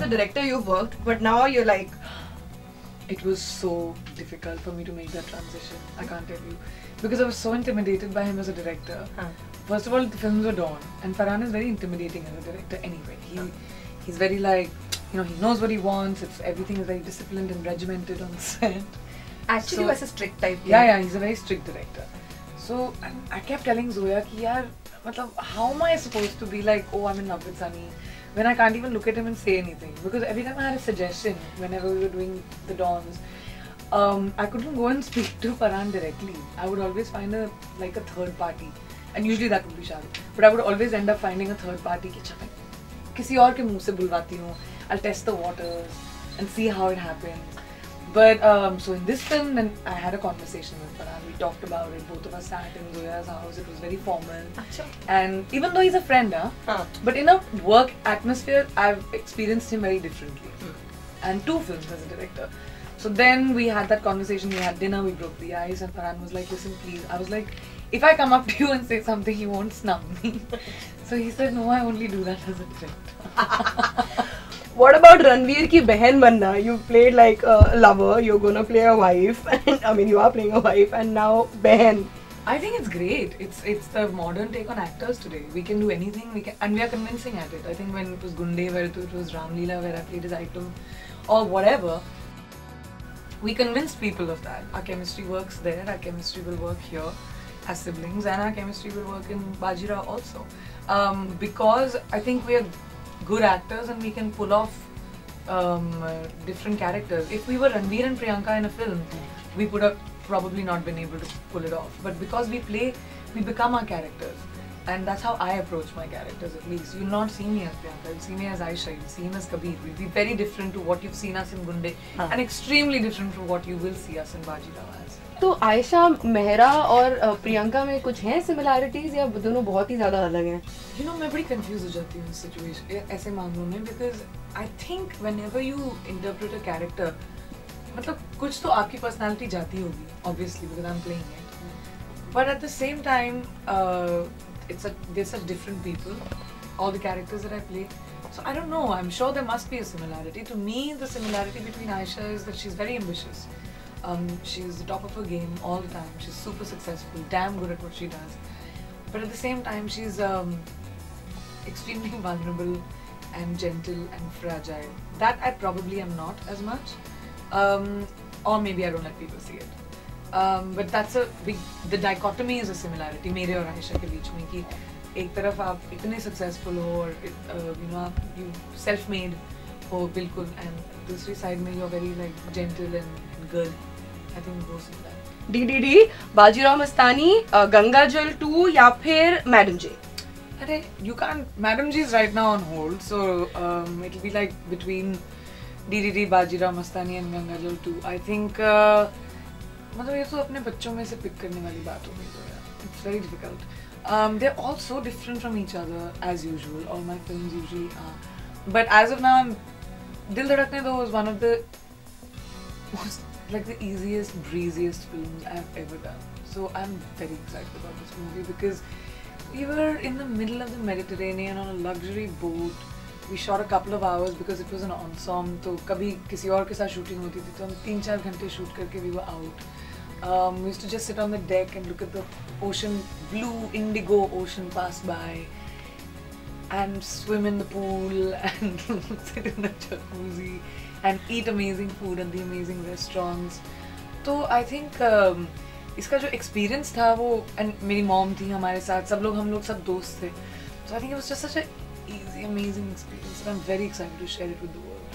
a director you've worked, but now you're like. It was so difficult for me to make that transition. I can't tell you, because I was so intimidated by him as a director. First of all, the films were Dawn, and Farhan is very intimidating as a director. Anyway, he's very like, you know, he knows what he wants. Everything is very disciplined and regimented on set. Actually, So, was a strict type. Yeah, he's a very strict director. So I kept telling Zoya कि यार मतलब how am I supposed to be like, oh, I'm in love with Sunny, when I can't even look at him and say anything, because every time I had a suggestion whenever we were doing the Dawns, I couldn't go and speak to Farhan directly. I would always find a third party, and usually that would be Shahrukh, but I would always end up finding a third party कि चल किसी और के मुंह से बुलवाती हूँ, I'll test the waters and see how it happens. But so in this film, then I had a conversation with Farhan. We talked about it. Both of us sat in Zoya's house. It was very formal. Achha. And even though he's a friend, but in a work atmosphere, I've experienced him very differently. And 2 films as a director. So then we had that conversation. We had dinner. We broke the ice. And Farhan was like, "Listen, please." I was like, "If I come up to you and say something, you won't snub me." So he said, "No, I only do that as a director." What about Ranveer ki behan banna? You played like a lover, you're gonna play a wife, and I mean you are playing a wife, and now behan. I think it's great. It's the modern take on actors today. We can do anything. And we are convincing at it. I think when it was Gunde, where it was Ramleela, where I played his item, or whatever, we convinced people of that. Our chemistry works there. Our chemistry will work here as siblings, and our chemistry will work in Bajirao also. Because I think we are good actors and we can pull off different characters. If we were Ranveer and Priyanka in a film, we would have probably not been able to pull it off. But because we play, we become our characters. And that's how I approach my characters, at least. You'll not see me as Priyanka, you'll see me as Aisha, you'll see me as Kabir. We'll be very different to what you've seen us in Gunde, and extremely different from what you will see us in Bajirao as. तो आयशा मेहरा और प्रियंका में कुछ हैं similarities या दोनों बहुत ही ज़्यादा अलग हैं? You know, मैं बड़ी confused हो जाती हूँ इस situation ऐसे मामलों में, because I think whenever you interpret a character, मतलब कुछ तो आपकी personality जाती होगी, obviously, because I'm playing it. But at the same time, they're such different people, all the characters that I play. So I don't know. I'm sure there must be a similarity. To me, the similarity between Aisha is that she's very ambitious. She's the top of her game all the time. She's super successful, damn good at what she does. But at the same time, she's extremely vulnerable and gentle and fragile. That I probably am not as much. Or maybe I don't let people see it. But that's the dichotomy is a similarity मेरे और आयशा के बीच में कि एक तरफ आप इतने successful हो और you self-made हो बिल्कुल, and दूसरी side में you're very like gentle and good. I think it goes with that. DDD, Bajirao Mastani, Ganga जल 2 या फिर मैडम जे? अरे you can't. Madam G is right now on hold, so it'll be like between DDD, Bajirao Mastani and Ganga जल 2. I think मतलब ये तो अपने बच्चों में से पिक करने वाली बात हो गई तो यार. It's very difficult. They're all so different from each other as usual. All my films usually are. But as of now, Dil Dhadakne Do was one of the most like the easiest, breeziest films I've ever done. So I'm very excited about this movie because we were in the middle of the Mediterranean on a luxury boat. We shot a couple of hours because it was an ensemble. तो कभी किसी और के साथ shooting होती थी तो हम 3-4 घंटे shoot करके we were out. We used to just sit on the deck and look at the ocean, blue indigo ocean pass by, and swim in the pool and sit in the jacuzzi and eat amazing food at the amazing restaurants. तो I think इसका जो experience था वो, and मेरी mom थी हमारे साथ, हम लोग सब दोस्त थे. So I think it was just such an easy, amazing experience, and I'm very excited to share it with the world.